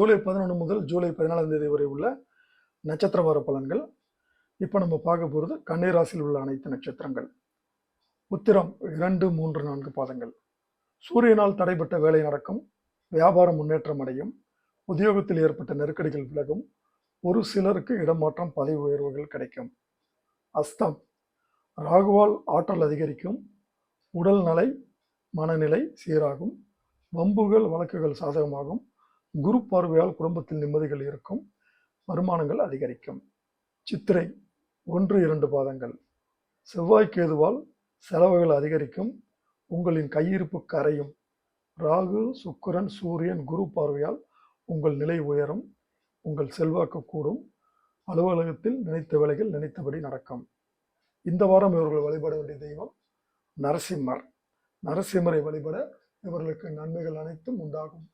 ஜூலை 11 முதல் ஜூலை 14 தேதி வரை உள்ள நட்சத்திர வார பலன்கள். இப்போ நம்ம பார்க்க போகிறது கன்னி ராசியில் உள்ள அனைத்து நட்சத்திரங்கள். உத்திரம் 2, 3, 4 பாதங்கள். சூரியனால் தடைப்பட்ட வேலை நடக்கும், வியாபாரம் முன்னேற்றம் அடையும், உத்தியோகத்தில் ஏற்பட்ட நெருக்கடிகள் விலகும், ஒரு சிலருக்கு இடமாற்றம், பதவி உயர்வுகள் கிடைக்கும். அஸ்தம் ராகுவால் ஆற்றல் அதிகரிக்கும், உடல் நிலை மனநிலை சீராகும், வம்புகள் வழக்குகள் சாதகமாகும், குரு பார்வையால் குடும்பத்தில் நிம்மதிகள் இருக்கும், வருமானங்கள் அதிகரிக்கும். சித்திரை 1, 2 பாதங்கள். செவ்வாய் கேதுவால் செலவுகள் அதிகரிக்கும், உங்களின் கையிருப்பு கரையும். ராகு சுக்கிரன் சூரியன் குரு பார்வையால் உங்கள் நிலை உயரும், உங்கள் செல்வாக்கு கூடும், அலுவலகத்தில் நினைத்த வேலைகள் நினைத்தபடி நடக்கும். இந்த வாரம் இவர்கள் வழிபட வேண்டிய தெய்வம் நரசிம்மர். நரசிம்மரை வழிபட இவர்களுக்கு நன்மைகள் அனைத்தும் உண்டாகும்.